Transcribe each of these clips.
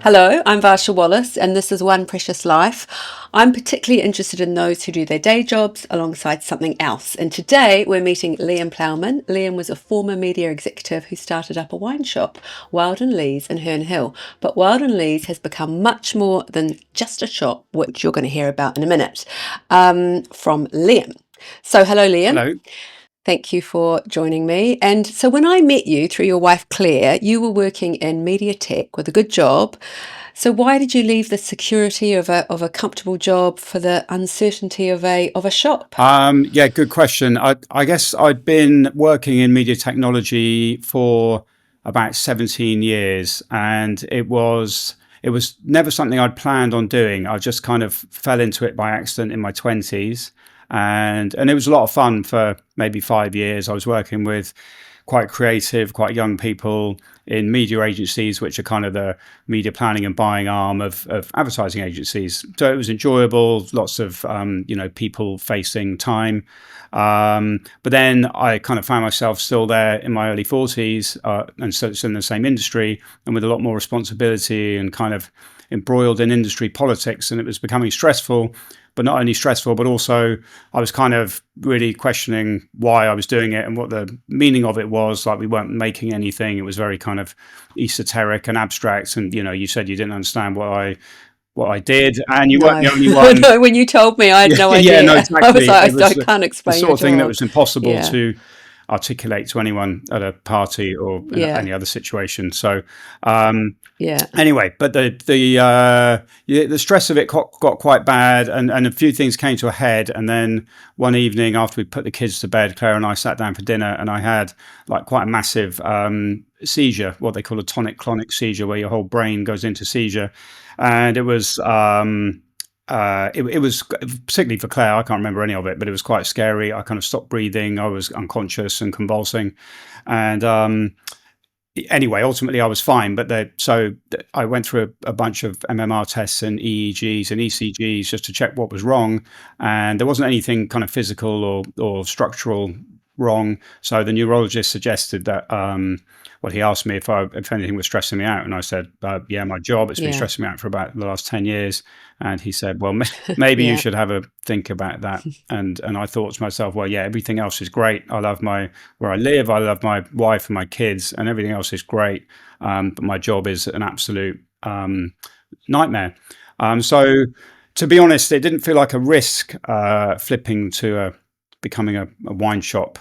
Hello, I'm Varsha Wallace, and this is One Precious Life. I'm particularly interested in those who do their day jobs alongside something else. And today we're meeting Liam Plowman. Liam was a former media executive who started up a wine shop, Wild and Lee's in Herne Hill. But Wild and Lee's has become much more than just a shop, which you're going to hear about in a minute, from Liam. So, hello, Liam. Hello. Thank you for joining me. And so when I met you through your wife Claire, you were working in media tech with a good job. So why did you leave the security of a comfortable job for the uncertainty of a shop? Yeah, good question. I guess I'd been working in media technology for about 17 years, and it was never something I'd planned on doing. I just kind of fell into it by accident in my 20s, and it was a lot of fun for maybe 5 years. I was working with quite creative, quite young people in media agencies, which are kind of the media planning and buying arm of advertising agencies. So it was enjoyable, lots of people facing time. But then I kind of found myself still there in my early 40s, and so it's in the same industry and with a lot more responsibility and kind of embroiled in industry politics, and it was becoming stressful. But not only stressful, but also I was kind of really questioning why I was doing it and what the meaning of it was. Like, we weren't making anything. It was very kind of esoteric and abstract. And you said you didn't understand what I did, and you weren't No, the only one. no. When you told me, I had Yeah, no yeah, no, idea. I was exactly. It like, I was can't the explain your sort of thing that job. was impossible Yeah, to articulate to anyone at a party or in yeah, any other situation. So, um, yeah, anyway, but the stress of it got quite bad, and a few things came to a head. And then one evening, after we put the kids to bed, Claire and I sat down for dinner, and I had like quite a massive seizure, what they call a tonic-clonic seizure, where your whole brain goes into seizure. And it was particularly for Claire. I can't remember any of it, but it was quite scary. I kind of stopped breathing. I was unconscious and convulsing, and anyway, ultimately I was fine. But I went through a bunch of MMR tests and EEGs and ECGs just to check what was wrong, and there wasn't anything kind of physical or structural wrong. So the neurologist suggested that, well, he asked me if anything was stressing me out, and I said, yeah, my job. It's been yeah, stressing me out for about the last 10 years. And he said, well, maybe you yeah, should have a think about that. And I thought to myself, well, yeah, everything else is great. I love where I live. I love my wife and my kids, and everything else is great. But my job is an absolute nightmare. So to be honest, it didn't feel like a risk, flipping to becoming a wine shop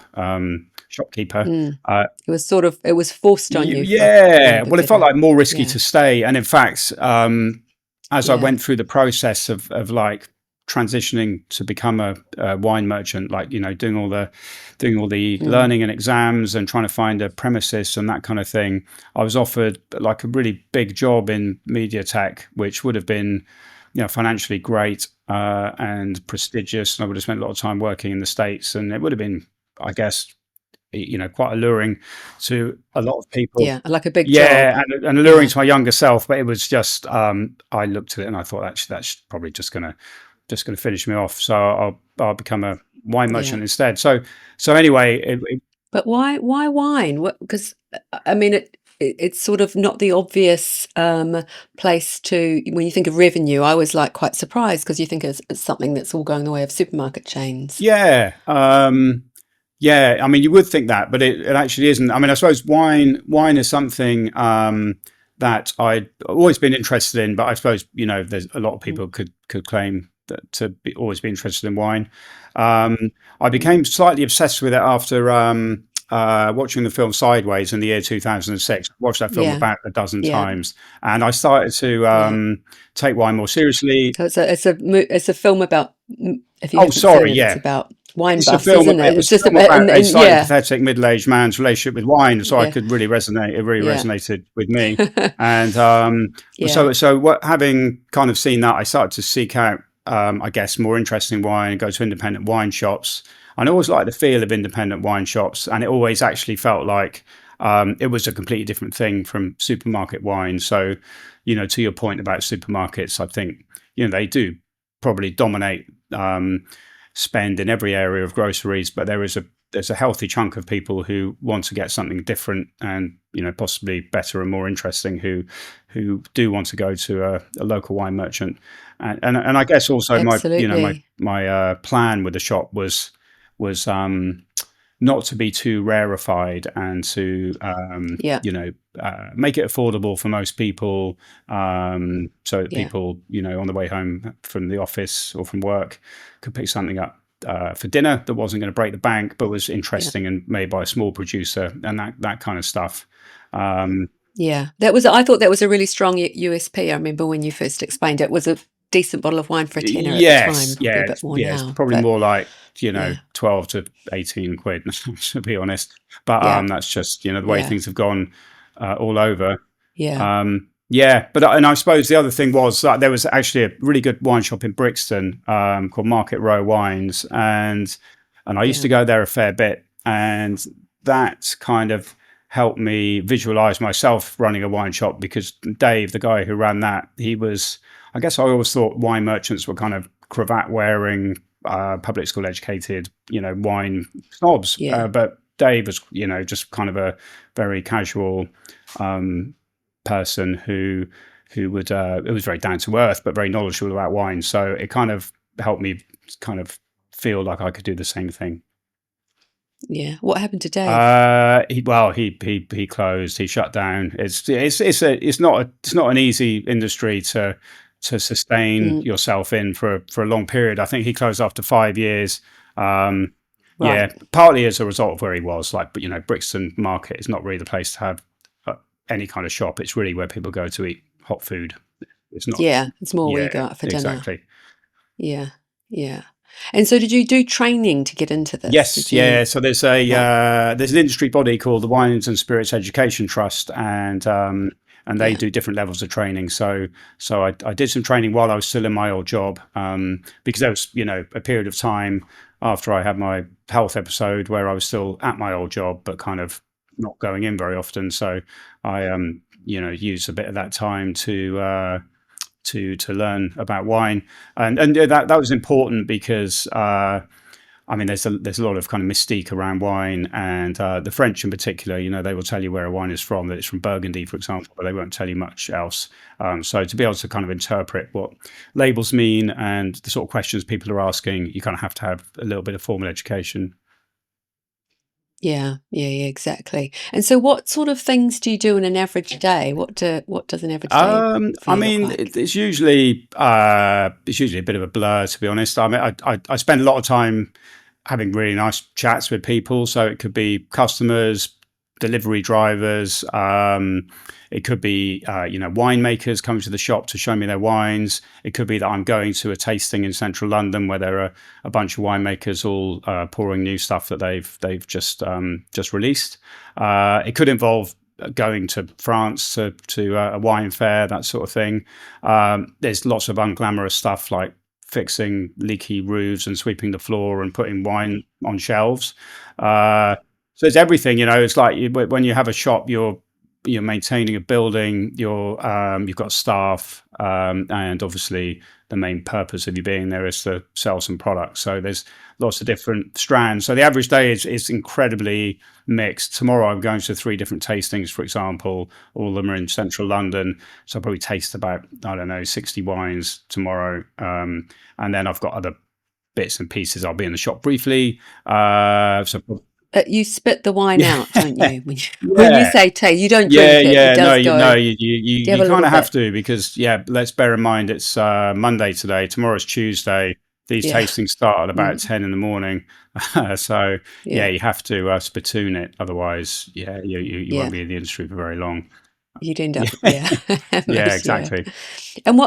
shopkeeper. mm. Uh, It was forced on you, for want yeah, of a well, it felt better. like more risky Yeah, to stay. And in fact, as I yeah, went through the process of like transitioning to become a wine merchant, like, doing all the mm, learning and exams and trying to find a premises and that kind of thing, I was offered like a really big job in media tech, which would have been, financially great, and prestigious. And I would have spent a lot of time working in the States, and it would have been, I guess, quite alluring to a lot of people. yeah. Like a big job. Yeah, and alluring Yeah, to my younger self, but it was just, I looked at it and I thought, actually, that's probably just gonna finish me off. So I'll become a wine yeah. merchant instead. So anyway, But why wine? Because I mean, it's sort of not the obvious place to when you think of revenue. I was like quite surprised because you think it's something that's all going the way of supermarket chains. yeah, yeah. I mean, you would think that, but it actually isn't. I mean, I suppose wine is something, that I'd always been interested in, but I suppose, there's a lot of Mm, people could claim that to always be interested in wine. Um, I mm. became slightly obsessed with it after, watching the film Sideways in the year 2006. I watched that film Yeah, about a dozen yeah, times, and I started to yeah. take wine more seriously. So it's a film about, if you Oh, haven't seen sorry, it, it's yeah. about wine It's a buffs, film. isn't it? It It's was a just film about about a and slightly yeah, pathetic middle-aged man's relationship with wine, so I yeah, could really resonate. It really yeah, resonated with me, and yeah, so what? Having kind of seen that, I started to seek out, I guess, more interesting wine and go to independent wine shops. And I always liked the feel of independent wine shops, and it always actually felt like, it was a completely different thing from supermarket wine. So, to your point about supermarkets, I think, they do probably dominate, spend in every area of groceries, but there is a there's a healthy chunk of people who want to get something different and possibly better and more interesting, who do want to go to a local wine merchant. And I guess also my Absolutely. my plan with the shop was not to be too rarefied and to Yeah. make it affordable for most people, so that Yeah. people on the way home from the office or from work could pick something up for dinner that wasn't going to break the bank but was Yeah. interesting and made by a small producer, and that kind of stuff. Yeah. I thought that was a really strong USP. I remember when you first explained it, it was a decent bottle of wine for a tenner at the time, Yes, probably a bit it's, more yeah, it's now, probably but more like, yeah. 12 to 18 quid, to be honest. But Yeah. that's just, the way Yeah. things have gone all over. Yeah. Yeah, but and I suppose the other thing was that there was actually a really good wine shop in Brixton called Market Row Wines, and I used Yeah. to go there a fair bit, and that kind of helped me visualize myself running a wine shop, because Dave, the guy who ran that, he was, I guess I always thought wine merchants were kind of cravat wearing, public school educated, wine snobs, Yeah. but Dave was, just kind of a very casual person who would it was very down to earth but very knowledgeable about wine, so it kind of helped me kind of feel like I could do the same thing. Yeah. What happened to Dave? He closed. He shut down. It's not an easy industry to sustain Mm, yourself in for a long period. I think he closed after 5 years. Um, right. yeah, partly as a result of where he was. Like, but Brixton Market is not really the place to have any kind of shop. It's really where people go to eat hot food. It's not. Yeah. It's more where you Yeah, go out for dinner. exactly. Yeah. Yeah. And so did you do training to get into this? Yes, Did you yeah. So Right. there's an industry body called the Wines and Spirits Education Trust, and they Yeah. do different levels of training. So I did some training while I was still in my old job, because there was a period of time after I had my health episode where I was still at my old job but kind of not going in very often. So I used a bit of that time to learn about wine, and that was important because I mean, there's a lot of kind of mystique around wine, and the French in particular. They will tell you where a wine is from, that it's from Burgundy, for example, but they won't tell you much else. So to be able to kind of interpret what labels mean and the sort of questions people are asking, you kind of have to have a little bit of formal education. Yeah. Yeah. Yeah. Exactly. And so what sort of things do you do in an average day? What does an average day for I you look mean, like? it's usually a bit of a blur, to be honest. I mean, I spend a lot of time having really nice chats with people. So it could be customers, delivery drivers. It could be winemakers coming to the shop to show me their wines. It could be that I'm going to a tasting in central London where there are a bunch of winemakers all pouring new stuff that they've just released. It could involve going to France to a wine fair, that sort of thing. There's lots of unglamorous stuff like fixing leaky roofs and sweeping the floor and putting wine on shelves. So it's everything. It's like when you have a shop, you're maintaining a building, you've got staff, and obviously the main purpose of you being there is to sell some products. So there's lots of different strands. So the average day is incredibly mixed. Tomorrow I'm going to 3 different tastings, for example. All of them are in central London. So I'll probably taste about, I don't know, 60 wines tomorrow. And then I've got other bits and pieces. I'll be in the shop briefly. So You spit the wine yeah, out, don't you? When you yeah. say taste, you don't Yeah, drink it. It yeah, no, does go. Do you have you a kind little of have bit? to, because yeah, let's bear in mind it's Monday today. Tomorrow's Tuesday. These Yeah. tastings start at about Mm, 10 in the morning, so yeah, yeah. you have to spittoon it. Otherwise, yeah, you won't Yeah. be in the industry for very long. You'd end Yeah, up, yeah, yeah, most, yeah. exactly. And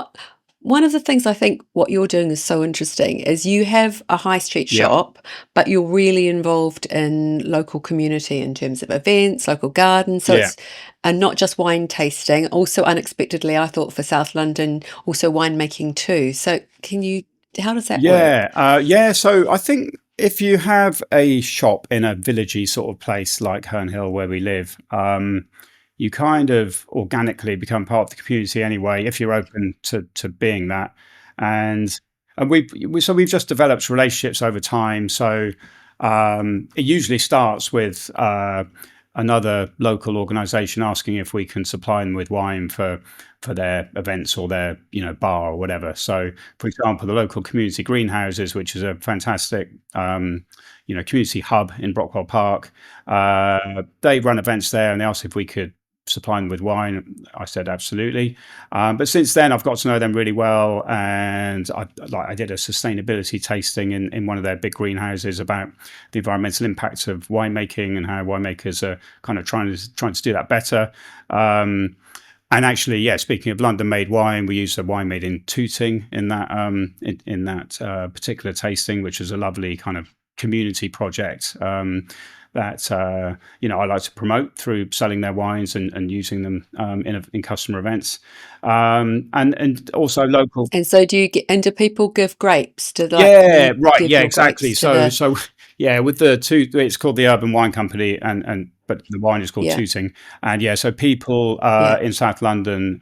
one of the things I think what you're doing is so interesting is you have a high street Yeah, shop, but you're really involved in local community in terms of events, local gardens. So yeah, it's and not just wine tasting. Also, unexpectedly, I thought for South London, also winemaking too. So how does that work? yeah. So I think if you have a shop in a villagey sort of place like Herne Hill, where we live, you kind of organically become part of the community anyway, if you're open to being that. And we've just developed relationships over time. So it usually starts with another local organisation asking if we can supply them with wine for their events or their bar or whatever. So, for example, the local community greenhouses, which is a fantastic community hub in Brockwell Park, they run events there, and they asked if we could supply them with wine. I said absolutely. But since then, I've got to know them really well, and I did a sustainability tasting in one of their big greenhouses about the environmental impacts of winemaking and how winemakers are kind of trying to do that better. And actually, yeah, speaking of London-made wine, we used a wine made in Tooting in that particular tasting, which was a lovely kind of community project. That I like to promote through selling their wines and using them in customer events, and also local. And so do people give grapes to, like, can Yeah, you right. give Yeah, your exactly. grapes to So, the, so yeah, with the two, it's called the Urban Wine Company, and but the wine is called yeah, Tooting, and yeah, so people yeah, in South London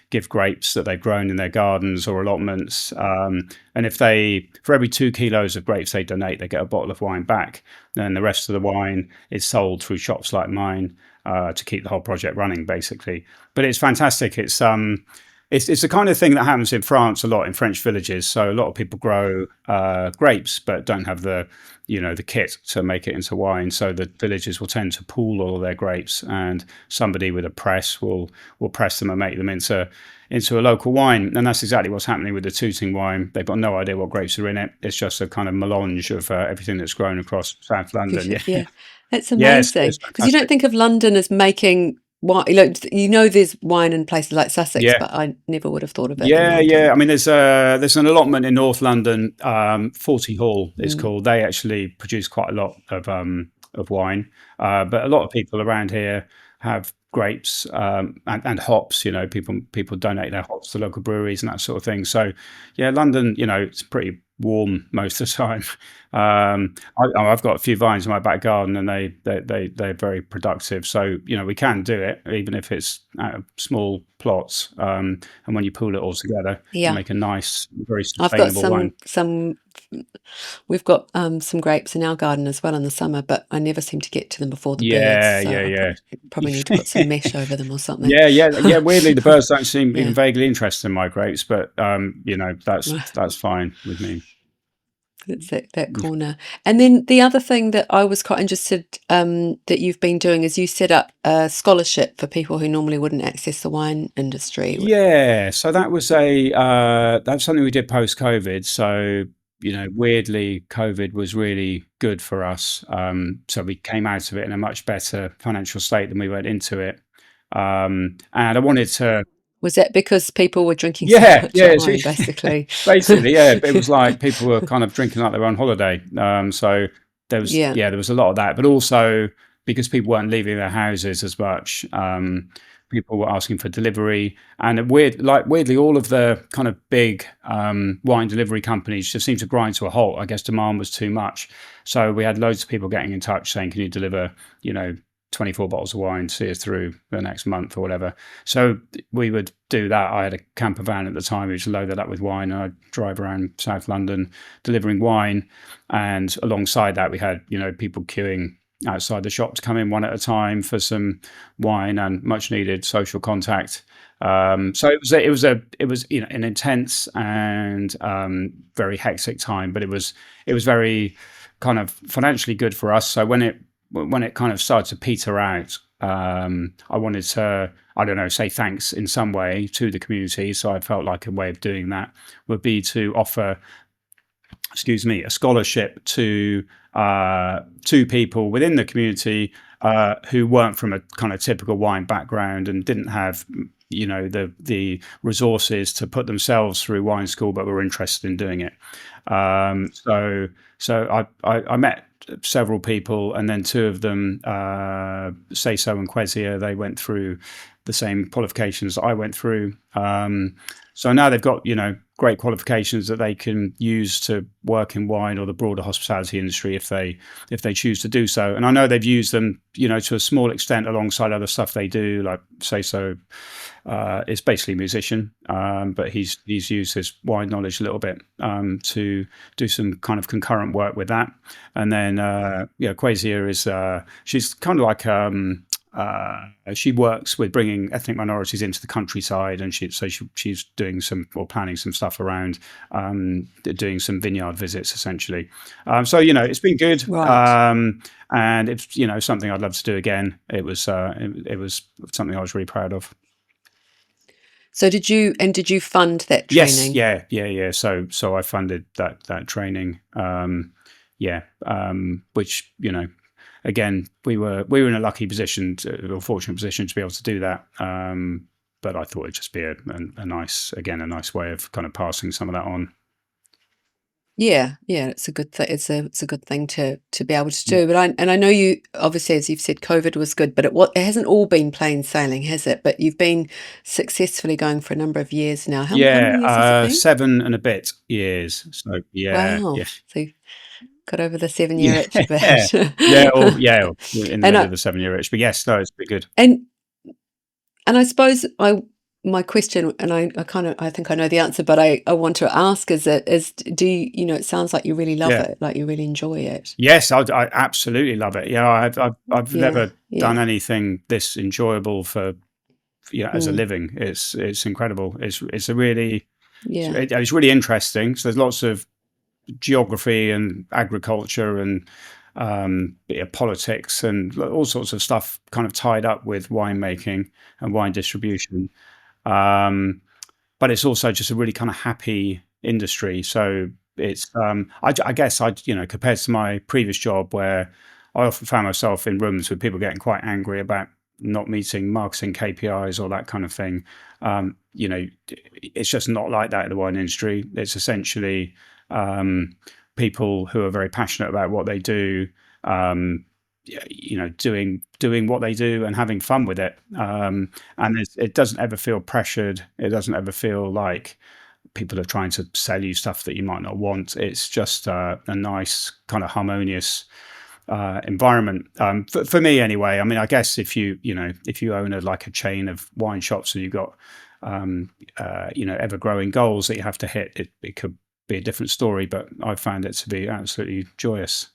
give grapes that they've grown in their gardens or allotments, and if they, for every 2 kilos of grapes they donate, they get a bottle of wine back. Then the rest of the wine is sold through shops like mine to keep the whole project running, basically. But it's fantastic. It's the kind of thing that happens in France a lot, in French villages. So a lot of people grow grapes, but don't have the kit to make it into wine. So the villages will tend to pool all of their grapes, and somebody with a press will press them and make them into a local wine. And that's exactly what's happening with the Tooting wine. They've got no idea what grapes are in it. It's just a kind of melange of everything that's grown across South London. Yeah, yeah. That's yes, it's amazing, because you don't fantastic. think of London as making wine. There's wine in places like Sussex, Yeah. but I never would have thought of it in Yeah, yeah. London. I mean, there's an allotment in North London, 40 Hall it's Mm. called. They actually produce quite a lot of wine, but a lot of people around here have grapes and hops. People donate their hops to local breweries and that sort of thing. So, yeah, London, it's pretty warm most of the time. I've got a few vines in my back garden, and they're very productive. So we can do it even if it's out of small plots. And when you pool it all together, you Yeah, make a nice, very I've got sustainable wine. some. We've got some grapes in our garden as well in the summer, but I never seem to get to them before the birds. Yeah, So yeah, I probably need to put yeah. some mesh over them or something. Yeah, yeah, yeah. Weirdly, the birds don't seem even Yeah, vaguely interested in my grapes, but that's right. that's fine with me. It's that corner. And then the other thing that I was quite interested that you've been doing is you set up a scholarship for people who normally wouldn't access the wine industry. Yeah, so that's something we did post COVID. So weirdly, COVID was really good for us. So we came out of it in a much better financial state than we went into it. And I wanted to, Was that because people were drinking so yeah, much yeah. wine, basically? Basically, yeah, it was like people were kind of drinking like they were on holiday. So Yeah. there was a lot of that, but also because people weren't leaving their houses as much, people were asking for delivery, and weirdly, all of the kind of big wine delivery companies just seemed to grind to a halt. I guess demand was too much, so we had loads of people getting in touch saying, "Can you deliver, 24 bottles of wine to see us through the next month or whatever." So we would do that. I had a camper van at the time which loaded up with wine, and I'd drive around South London delivering wine. And alongside that, we had, people queuing outside the shop to come in one at a time for some wine and much needed social contact. So it was an intense and very hectic time, but it was very kind of financially good for us. So when it kind of started to peter out, I wanted to, I don't know, say thanks in some way to the community. So I felt like a way of doing that would be to offer, a scholarship to people within the community who weren't from a kind of typical wine background and didn't have the resources to put themselves through wine school, but were interested in doing it. So I met several people, and then two of them, Sayso and Quezia, they went through the same qualifications that I went through. So now they've got great qualifications that they can use to work in wine or the broader hospitality industry if they choose to do so. And I know they've used them, to a small extent alongside other stuff they do, like say so. Is basically a musician, but he's used his wine knowledge a little bit to do some kind of concurrent work with that. And then Quasia is she's kind of like she works with bringing ethnic minorities into the countryside, and she's doing some or planning some stuff around doing some vineyard visits essentially. So it's been good, Right. and it's something I'd love to do again. It was something I was really proud of. So did you fund that Yes, training? yeah. So I funded that training. Which again, we were in a lucky position, or fortunate position to be able to do that. But I thought it'd just be a nice way of kind of passing some of that on. Yeah, yeah, it's a good thing. It's a good thing to be able to Yeah, do. But I know you obviously, as you've said, COVID was good, but it hasn't all been plain sailing, has it? But you've been successfully going for a number of years now. How many years has it been? 7 and a bit years. So Wow. So you've got over the 7 year yeah, itch a bit. we're in the And middle I of the 7-year itch. But yes, no, it's been good. and And I suppose my question, and I think I know the answer, but I want to ask do you, it sounds like you really love Yeah. it, like you really enjoy it. Yes, I absolutely love it. Yeah, I've Yeah, never done yeah, anything this enjoyable for as a mm, living. It's incredible. It's a really yeah, it's really interesting. So there's lots of geography and agriculture and politics and all sorts of stuff kind of tied up with winemaking and wine distribution. Um, but it's also just a really kind of happy industry. So it's I guess compared to my previous job where I often found myself in rooms with people getting quite angry about not meeting marketing KPIs or that kind of thing. It's just not like that in the wine industry. It's essentially people who are very passionate about what they do, um, doing what they do and having fun with it. And it doesn't ever feel pressured. It doesn't ever feel like people are trying to sell you stuff that you might not want. It's just a nice kind of harmonious environment for me anyway. I mean, I guess if you own like a chain of wine shops and you've got ever growing goals that you have to hit, it could be a different story. But I found it to be absolutely joyous.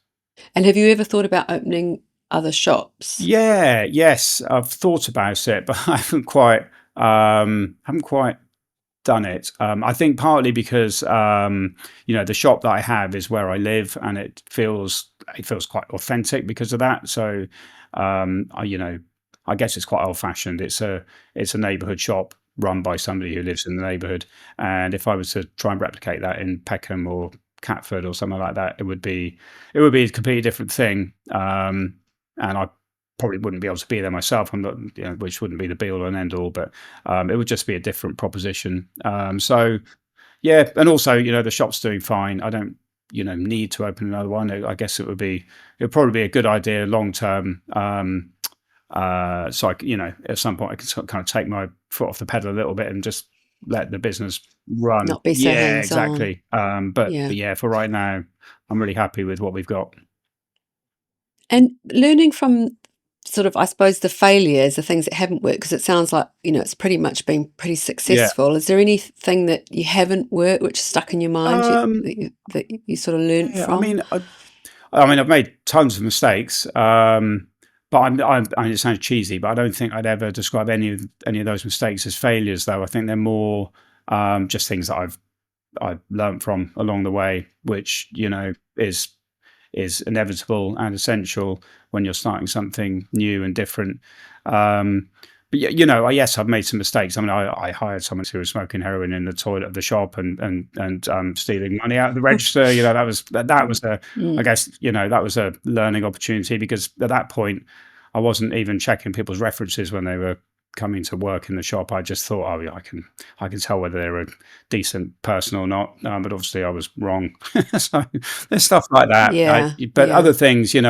and have you ever thought about opening other shops? Yeah, yes, I've thought about it, but I haven't quite done it. I think partly because the shop that I have is where I live, and it feels quite authentic because of that. So I guess it's quite old fashioned. It's a neighbourhood shop run by somebody who lives in the neighbourhood, and if I was to try and replicate that in Peckham or Catford or something like that, it would be a completely different thing. And I probably wouldn't be able to be there myself. I'm not, which wouldn't be the be all and end all, but it would just be a different proposition. So yeah, and also the shop's doing fine. I don't need to open another one. I guess it'd probably be a good idea long term. So at some point I can sort of kind of take my foot off the pedal a little bit and just let the business run. Not be so Yeah, hands-on. exactly. But Yeah. yeah, for right now, I'm really happy with what we've got. And learning from sort of, I suppose, the failures, the things that haven't worked, because it sounds like, it's pretty much been pretty Yeah. successful. Is there anything that you haven't worked which stuck in your mind Um, that you sort of learnt yeah. I from? mean, I've made tons of mistakes. But I mean, it sounds cheesy, but I don't think I'd ever describe any of those mistakes as failures. Though I think they're more just things that I've learned from along the way, which is inevitable and essential when you're starting something new and different. Um, but yeah, yes, I've made some mistakes. I mean, I hired someone who was smoking heroin in the toilet of the shop and stealing money out of the register. That was I Mm, guess that was a learning opportunity because at that point I wasn't even checking people's references when they were coming to work in the shop. I just thought, oh yeah, I can tell whether they're a decent person or not. But obviously, I was wrong. So there's stuff like that. yeah, But yeah. other things, we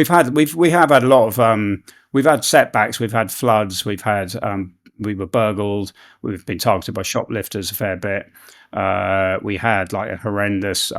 have had a lot of we've had setbacks, we've had floods, we were burgled, we've been targeted by shoplifters a fair bit. We had like a horrendous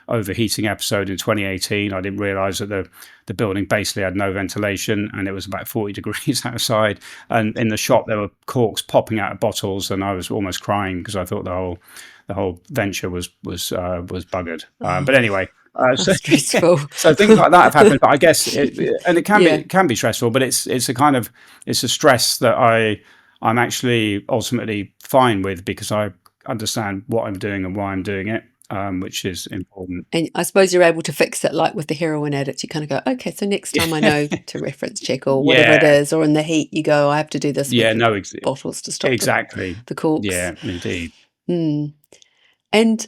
overheating episode in 2018. I didn't realize that the building basically had no ventilation, and it was about 40 degrees outside, and in the shop there were corks popping out of bottles, and I was almost crying because I thought the whole venture was buggered. But Oh, anyway, so stressful. so things like that have happened. But I guess and it can be Yeah. it can be stressful, but it's a kind of it's a stress that I'm actually ultimately fine with, because I understand what I'm doing and why I'm doing it, which is important. And I suppose you're able to fix it, like with the heroin addict, you kind of go, okay, so next time I know to reference check or whatever it Yeah, is, or in the heat, you go, I have to do this with yeah, the no, bottles to stop exactly. the corks. Yeah, indeed. Mm. And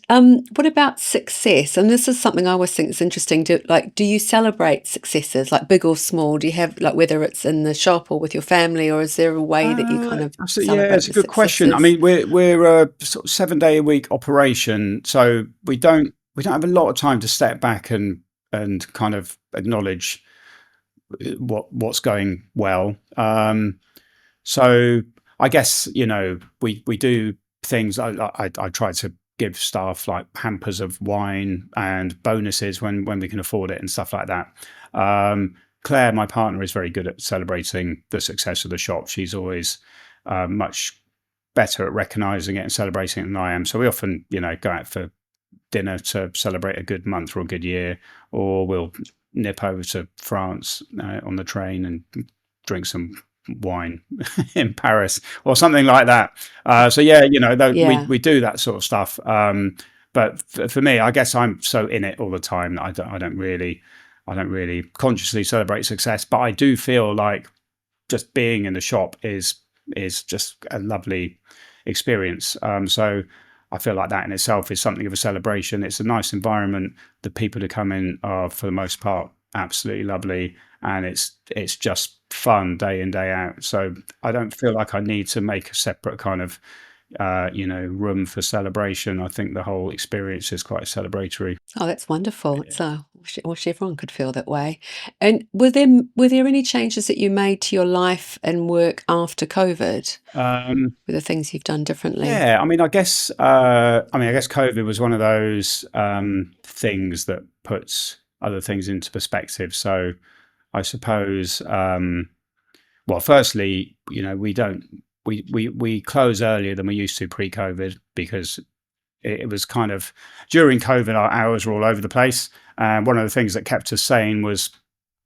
what about success? And this is something I always think is interesting. Do you celebrate successes, like big or small? Do you have, like, whether it's in the shop or with your family, or is there a way that you kind of Yeah, celebrate it's a the good question. I successes? mean, we're a sort of 7 day a week operation, so we don't have a lot of time to step back and kind of acknowledge what's going well. So I guess, we do things. I try to give staff like hampers of wine and bonuses when we can afford it and stuff like that. Claire, my partner, is very good at celebrating the success of the shop. She's always much better at recognizing it and celebrating it than I am. So we often, go out for dinner to celebrate a good month or a good year, or we'll nip over to France on the train and drink some wine in Paris or something like that. So yeah, we Yeah. we do that sort of stuff. But for me, I guess I'm so in it all the time that I don't really consciously celebrate success. But I do feel like just being in the shop is just a lovely experience. So I feel like that in itself is something of a celebration. It's a nice environment. The people who come in are, for the most part, absolutely lovely, and it's just fun day in day out. So I don't feel like I need to make a separate kind of room for celebration. I think the whole experience is quite celebratory. Oh, that's wonderful. It's wish everyone could feel that way. And were there any changes that you made to your life and work after COVID? Um, Were there things you've done differently? Yeah, I guess COVID was one of those things that puts other things into perspective. So I suppose, well, firstly, we close earlier than we used to pre-COVID, because it was kind of during COVID, our hours were all over the place. And one of the things that kept us sane was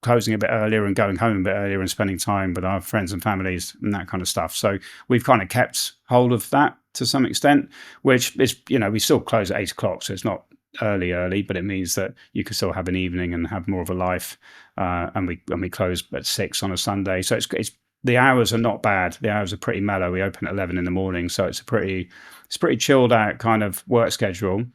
closing a bit earlier and going home a bit earlier and spending time with our friends and families and that kind of stuff. So we've kind of kept hold of that to some extent, which is, we still close at 8 o'clock. So it's not early, but it means that you can still have an evening and have more of a life. And we close at 6 on a Sunday. So it's the hours are not bad. The hours are pretty mellow. We open at 11 in the morning. So it's pretty chilled out kind of work schedule.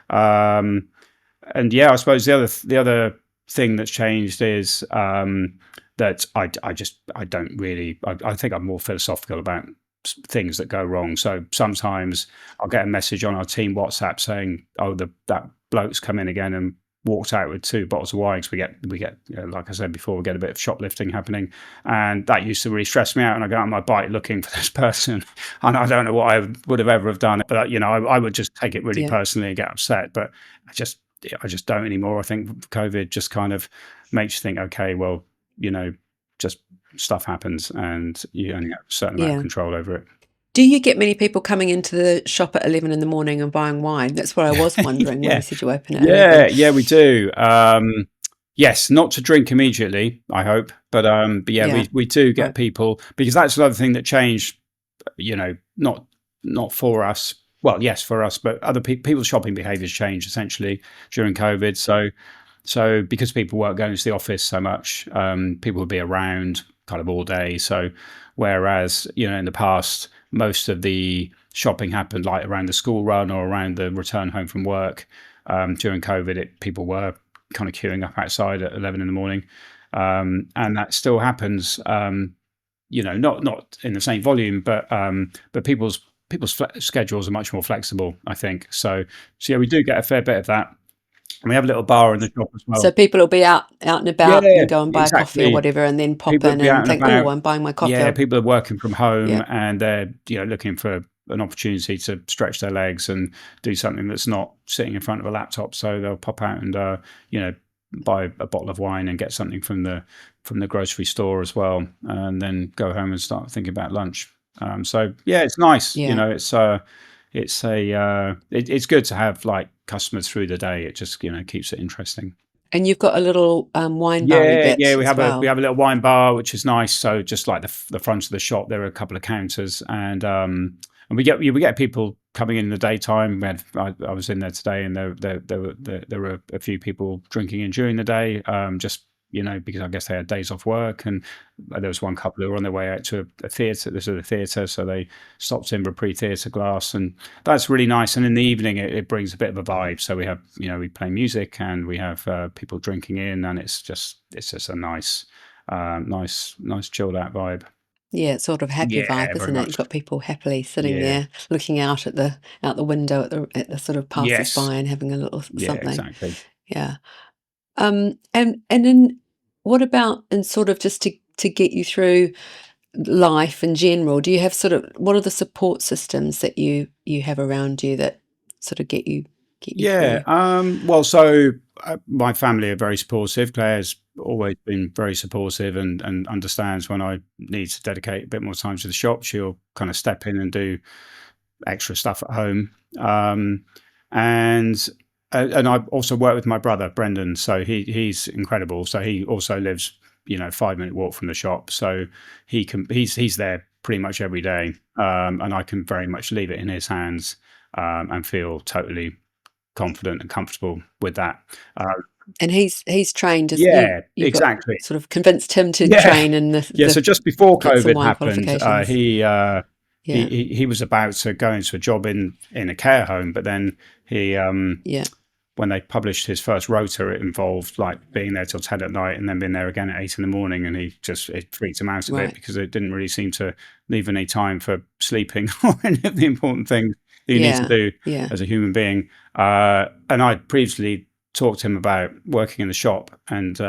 And yeah, I suppose the other thing that's changed is that I don't really. I think I'm more philosophical about things that go wrong. So sometimes I'll get a message on our team WhatsApp saying, "Oh, that bloke's come in again and walked out with 2 bottles of wine." 'Cause we get like I said before, we get a bit of shoplifting happening, and that used to really stress me out. And I go on my bike looking for this person, and I don't know what I would have ever have done. But I would just take it really Yeah. personally and get upset. But I just don't anymore. I think COVID just kind of makes you think, okay, well, just stuff happens, and you only have a certain amount of Yeah. control over it. Do you get many people coming into the shop at 11 in the morning and buying wine? That's what I was wondering when Yeah, you said you open at yeah, 11. yeah, we do. Yes, not to drink immediately, I hope, but yeah, Yeah. we do get Right. people, because that's another thing that changed. Not for us. Well, yes, for us, but other people's shopping behaviours changed essentially during COVID. So because people weren't going to the office so much, people would be around kind of all day. So whereas in the past, most of the shopping happened like around the school run or around the return home from work. During COVID, people were kind of queuing up outside at 11 in the morning, and that still happens. Not in the same volume, but people's schedules are much more flexible, I think. So yeah, we do get a fair bit of that, and we have a little bar in the shop as So well. people will be out and about Yeah, and go and buy a coffee or exactly. whatever, and then pop People in will be out and and think, "Oh, about. I'm buying my coffee." Yeah, people are working from home, Yeah. and they're looking for an opportunity to stretch their legs and do something that's not sitting in front of a laptop. So they'll pop out and you know, buy a bottle of wine and get something from the grocery store as well, and then go home and start thinking about lunch. So yeah, it's nice. You Yeah. know, it's good to have like customers through the day. It just, you know, keeps it interesting. And you've got a little wine bar Yeah, yeah, bit as we well. have a little wine bar, which is nice. So just like the front of the shop, there are a couple of counters, and we get people coming in the daytime. I was in there today, and there were a few people drinking in during the day, just, you know, because I guess they had days off work, and there was one couple who were on their way out to a theatre. This is a theatre, so they stopped in for a pre-theatre glass, and that's really nice. And in the evening, it brings a bit of a vibe. So we have, you know, we play music, and we have people drinking in, and it's just a nice, nice chilled out vibe. Yeah, it's sort of happy Yeah, vibe, very isn't it? much. You've got people happily sitting Yeah. there, looking out the window at the sort of passers Yes. by and having a little Yeah, something. exactly. Yeah. And then what about, and sort of just to get you through life in general, do you have sort of, what are the support systems that you have around you that sort of get you Yeah. through? Well, so my family are very supportive. Claire's always been very supportive and understands when I need to dedicate a bit more time to the shop. She'll kind of step in and do extra stuff at home. And and I also work with my brother Brendan, so he's incredible. So he also lives, you know, 5 minute walk from the shop. So he's there pretty much every day, and I can very much leave it in his hands, and feel totally confident and comfortable with that. Uh, And he's trained, as yeah, you got exactly. sort of convinced him to Yeah, train in yeah. So the just before get some COVID wine happened, qualifications. Yeah, he was about to go into a job in a care home, but then he yeah, when they published his first rota, it involved like being there till 10 at night and then being there again at 8 in the morning. And it freaked him out a bit right. because it didn't really seem to leave any time for sleeping or any of the important things that you need to Yeah, do yeah, as a human being. And I'd previously talked to him about working in the shop, and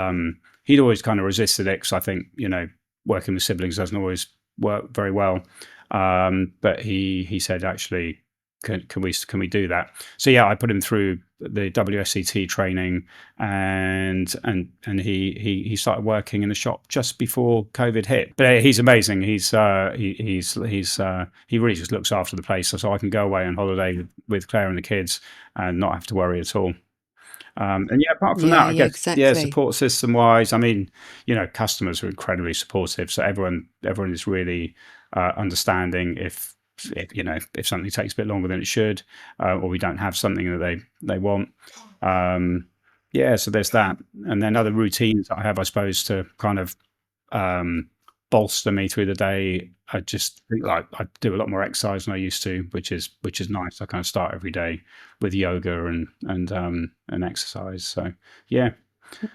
he'd always kind of resisted it because I think, you know, working with siblings doesn't always work very well. But he said, actually, can we do that? So yeah, I put him through the WSET training, and he started working in the shop just before COVID hit. But he's amazing. He really just looks after the place, so I can go away on holiday with Claire and the kids and not have to worry at all. And yeah, apart from that, yeah, I yeah, guess, yeah, exactly. support system wise, I mean, you know, customers are incredibly supportive. So everyone is really understanding if you know, if something takes a bit longer than it should, or we don't have something that they want. Um, yeah, so there's that, and then other routines that I have, I suppose, to kind of um, bolster me through the day. I just think like I do a lot more exercise than I used to, which is nice. I kind of start every day with yoga and exercise. So yeah, yeah.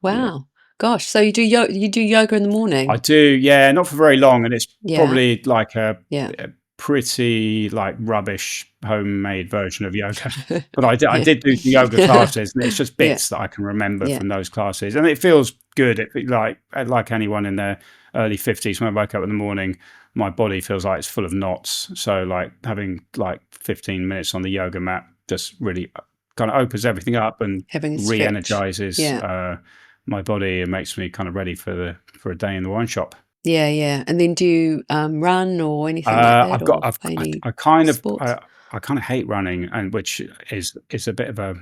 Wow. Gosh, so you do yoga in the I morning? do, yeah, not for very long, and it's Yeah, probably like yeah, a pretty like rubbish homemade version of yoga. But I yeah. did do some yoga classes, and it's just Yeah, bits that I can remember yeah. from those classes, and it feels good. Like anyone in their early 50s, when I wake up in the morning, my body feels like it's full of knots. So like having like 15 minutes on the yoga mat just really kind of opens everything up and Having a stretch. re-energizes Yeah, my body and makes me kind of ready for a day in the wine shop. yeah, yeah. And then do you run or anything like that, or play any sports? I kind of hate running, and which is a bit of a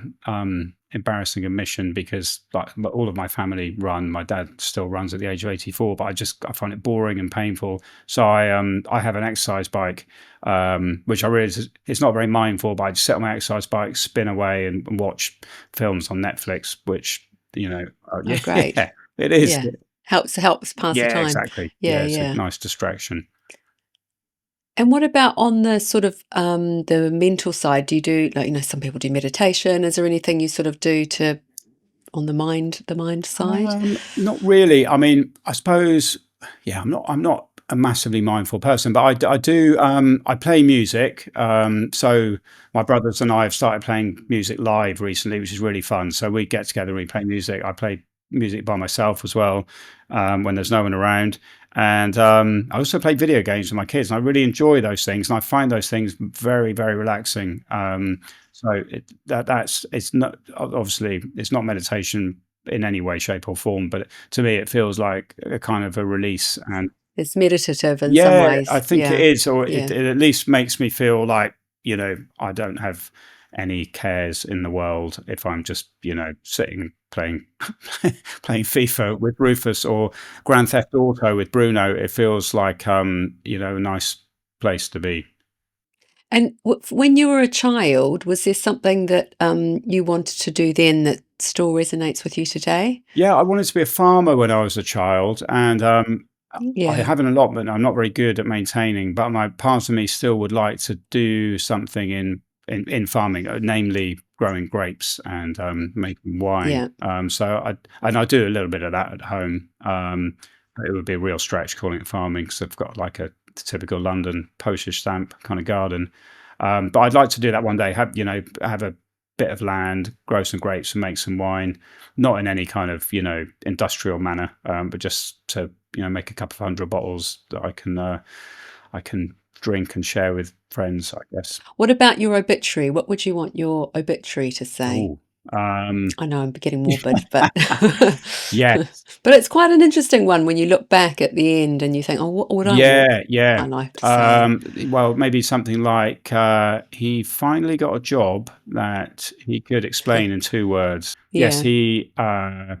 embarrassing admission because like all of my family run. My dad still runs at the age of 84, but I find it boring and painful. So I have an exercise bike, which I realize it's not very mindful, but I just sit on my exercise bike, spin away, and watch films on Netflix, which, you know, Oh, great. yeah, it is. Yeah. Helps pass the Yeah, time. exactly. Yeah, Yeah, it's a yeah. nice distraction. And what about on the sort of the mental side? Do you do, like, some people do meditation? Is there anything you sort of do to on the mind side? Not really. I mean, I suppose, yeah, I'm not a massively mindful person, but I do, I play music. So my brothers and I have started playing music live recently, which is really fun. So we get together and we play music. I play music by myself as well, when there's no one around. And I also play video games with my kids, and I really enjoy those things, and I find those things very, very relaxing. So that's it's not, obviously it's not meditation in any way, shape, or form, but to me, it feels like a kind of a release. And It's meditative in some yeah, I ways. think it Yeah. is, or Yeah. it at least makes me feel like, I don't have any cares in the world if I'm just, sitting playing playing FIFA with Rufus or Grand Theft Auto with Bruno. It feels like, a nice place to be. And when you were a child, was there something that you wanted to do then that still resonates with you today? Yeah, I wanted to be a farmer when I was a child, and I Yeah. have an allotment. I'm not very good at maintaining, but my part of me still would like to do something in farming, namely growing grapes and making wine. Yeah. I do a little bit of that at home. But it would be a real stretch calling it farming because I've got like a typical London postage stamp kind of garden. But I'd like to do that one day. Have a bit of land, grow some grapes, and make some wine. Not in any kind of industrial manner, but just to make a couple of hundred bottles that I can drink and share with friends, I guess. What about your obituary? What would you want your obituary to say? Oh, um, I know I'm getting morbid, but yes, but it's quite an interesting one when you look back at the end and you think, "Oh, what would I want yeah, yeah. my life to say?" Well, maybe something like he finally got a job that he could explain in 2 words. Yes, Yeah.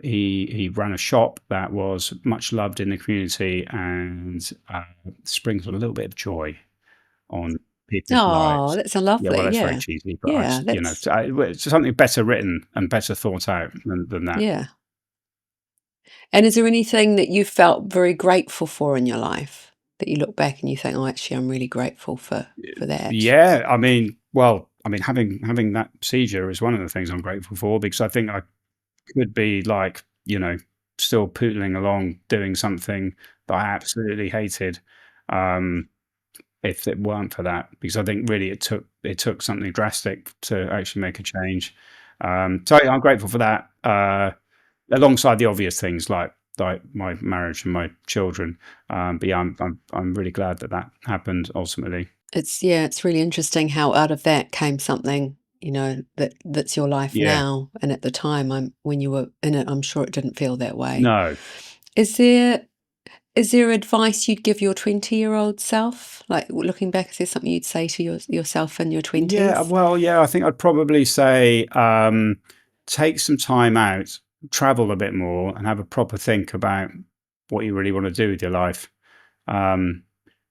he ran a shop that was much loved in the community and sprinkled a little bit of joy on people's Oh, lives. that's a Yeah, well, lovely, that's very yeah. cheesy, but Yeah, it's something better written and better thought out than that. yeah. And is there anything that you felt very grateful for in your life that you look back and you think, "Oh, actually, I'm really grateful for that?" Yeah, I mean, having that seizure is one of the things I'm grateful for because I think I could be like, still pootling along doing something that I absolutely hated. Um, if it weren't for that, because I think really it took something drastic to actually make a change. So yeah, I'm grateful for that. Alongside the obvious things like my marriage and my children. But yeah, I'm really glad that that happened ultimately. It's really interesting how out of that came something, that's your life Yeah. now, and at the time, when you were in it, I'm sure it didn't feel that way. No. Is there is there advice you'd give your 20-year-old self? Like, looking back, is there something you'd say to yourself in your Yeah. 20s? Well, yeah. I think I'd probably say take some time out, travel a bit more, and have a proper think about what you really want to do with your life. Um,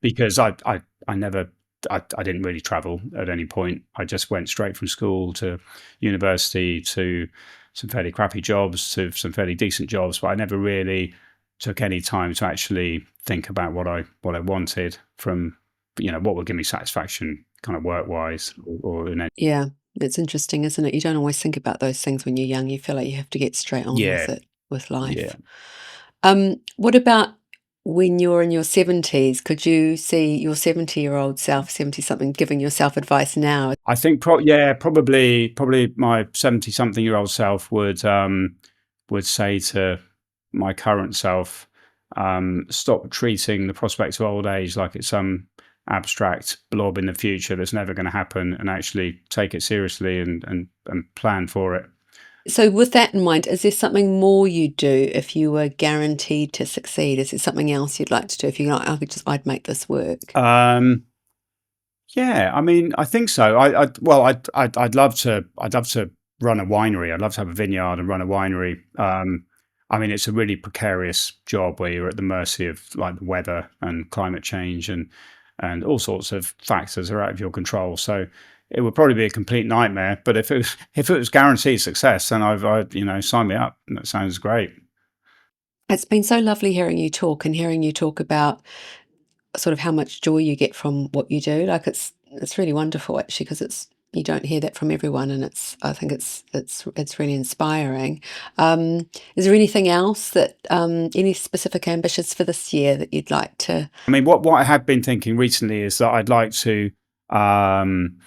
because I never I didn't really travel at any point. I just went straight from school to university to some fairly crappy jobs to some fairly decent jobs, but I never really took any time to actually think about what I wanted from what would give me satisfaction kind of work wise or in any. Yeah, it's interesting, isn't it? You don't always think about those things when you're young. You feel like you have to get straight on with Yeah, it, with yeah. life. What about when you're in your 70s? Could you see your 70-year-old self, 70-something, giving yourself advice now? I think probably my 70-something-year-old self would say to my current self, stop treating the prospect of old age like it's some abstract blob in the future that's never going to happen, and actually take it seriously and plan for it. So, with that in mind, is there something more you'd do if you were guaranteed to succeed? Is there something else you'd like to do if you're like, I'd make this work? Um, Yeah, I mean, I think so. I'd love to. I'd love to run a winery. I'd love to have a vineyard and run a winery. I mean, it's a really precarious job where you're at the mercy of like the weather and climate change and all sorts of factors are out of your control. So it would probably be a complete nightmare. But if it was guaranteed success, then sign me up. That sounds great. It's been so lovely hearing you talk and hearing you talk about sort of how much joy you get from what you do. Like, it's really wonderful actually, because it's you don't hear that from everyone, and I think it's really inspiring. Is there anything else that any specific ambitions for this year that you'd like to? I mean, what I have been thinking recently is that I'd like to. Um,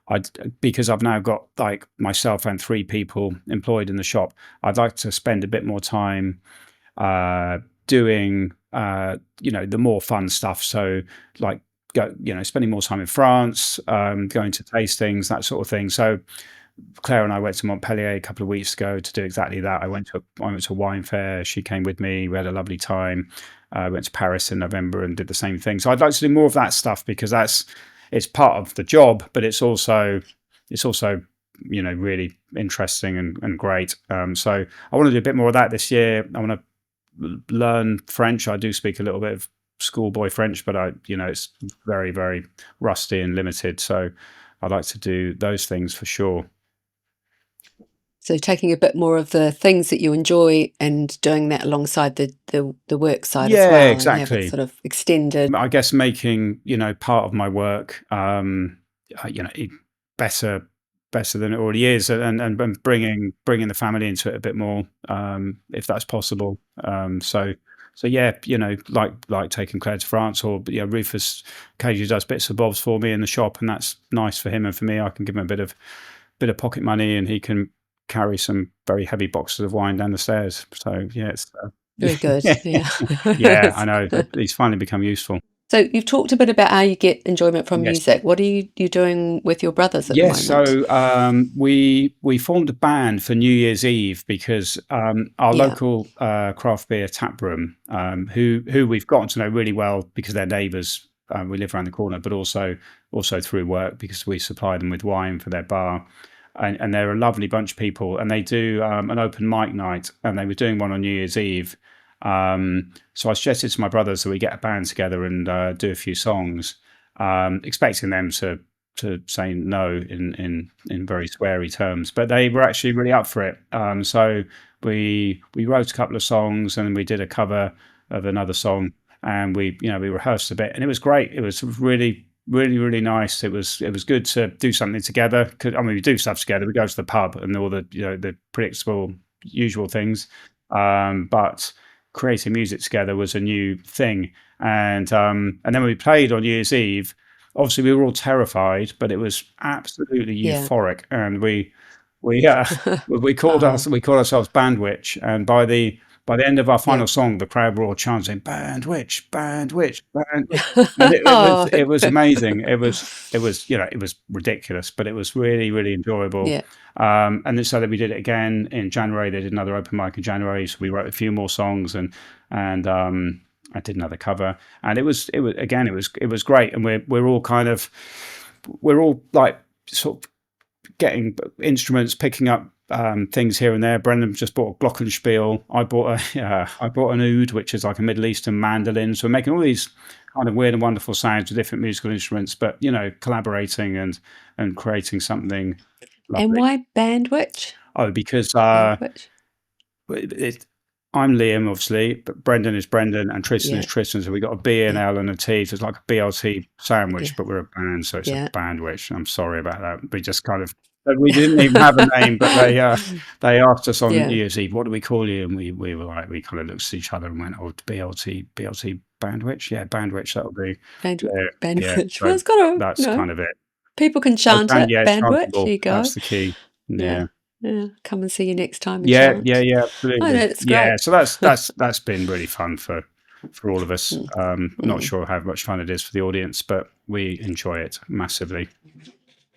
I'd because I've now got like myself and 3 people employed in the shop. I'd like to spend a bit more time doing the more fun stuff. So like spending more time in France, going to tastings, that sort of thing. So Claire and I went to Montpellier a couple of weeks ago to do exactly that. I went to a wine fair. She came with me. We had a lovely time. Went to Paris in November and did the same thing. So I'd like to do more of that stuff because it's part of the job, but it's also really interesting and great. So I want to do a bit more of that this year. I want to learn French. I do speak a little bit of schoolboy French, but it's very, very rusty and limited. So I'd like to do those things for sure. So taking a bit more of the things that you enjoy and doing that alongside the work side as well, and have it exactly. sort of extended. I guess making part of my work better than it already is, and bringing the family into it a bit more, if that's possible. So yeah, like taking Claire to France, or Rufus occasionally does bits and bobs for me in the shop, and that's nice for him and for me. I can give him a bit of pocket money, and he can carry some very heavy boxes of wine down the stairs. So yeah, it's Very good. Yeah. yeah, I know. He's finally become useful. So you've talked a bit about how you get enjoyment from Yes. music. What are you doing with your brothers at the moment? So we formed a band for New Year's Eve because our local craft beer tap room, who we've gotten to know really well because they're neighbours. We live around the corner, but also through work because we supply them with wine for their bar. And they're a lovely bunch of people, and they do an open mic night, and they were doing one on New Year's Eve. So I suggested to my brothers that we get a band together and do a few songs, expecting them to say no in very sweary terms, but they were actually really up for it. So we wrote a couple of songs, and we did a cover of another song, and we rehearsed a bit, and it was great. It was really, really, really nice. It was good to do something together. We do stuff together. We go to the pub and all the the predictable, usual things, but creating music together was a new thing. And then when we played on New Year's Eve, obviously we were all terrified, but it was absolutely euphoric. And we called ourselves Bandwitch, and by the end of our final song, the crowd were all chanting "Bandwitch, Bandwitch, Bandwitch," and it was amazing. It was ridiculous, but it was really, really enjoyable. Yeah. And then so that we did it again in January. They did another open mic in January, so we wrote a few more songs, and I did another cover, and it was great. And we're all like sort of getting instruments, picking up things here and there. Brendan just bought a glockenspiel. I bought an oud, which is like a Middle Eastern mandolin. So we're making all these kind of weird and wonderful sounds with different musical instruments, but collaborating and creating something lovely. And why Bandwitch? Oh, because Bandwitch? I'm Liam, obviously, but Brendan is Brendan, and Tristan is Tristan. So we got a B, an L, and a T. So it's like a BLT sandwich, but we're a band, so it's a Bandwitch. I'm sorry about that. We just kind of, we didn't even have a name, but they asked us on New Year's Eve, what do we call you? And we were like, we kind of looked at each other and went, oh, BLT Bandwitch? Yeah, Bandwitch, that'll be. Bandwitch. So well, it's got that's kind of it. People can chant it. Bandwitch, here you go. That's the key. Yeah. Come and see you next time. Yeah, absolutely. Oh, no, it's great. Yeah, so that's been really fun for all of us. Not sure how much fun it is for the audience, but we enjoy it massively.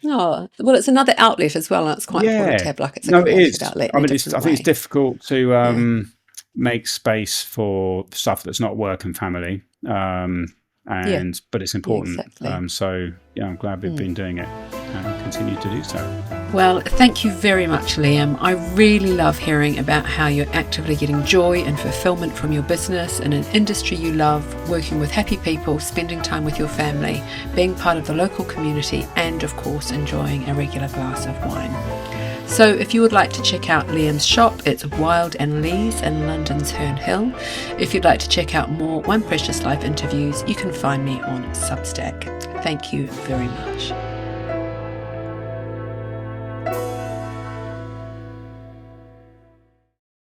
Oh, well, it's another outlet as well, and it's quite important to have it's a creative outlet. I think it's difficult to make space for stuff that's not work and family, but it's important. Exactly. So I'm glad we've been doing it and continue to do so. Well, thank you very much, Liam. I really love hearing about how you're actively getting joy and fulfilment from your business in an industry you love, working with happy people, spending time with your family, being part of the local community, and of course enjoying a regular glass of wine. So if you would like to check out Liam's shop, it's Wild and Lee's in London's Herne Hill. If you'd like to check out more One Precious Life interviews, you can find me on Substack. Thank you very much.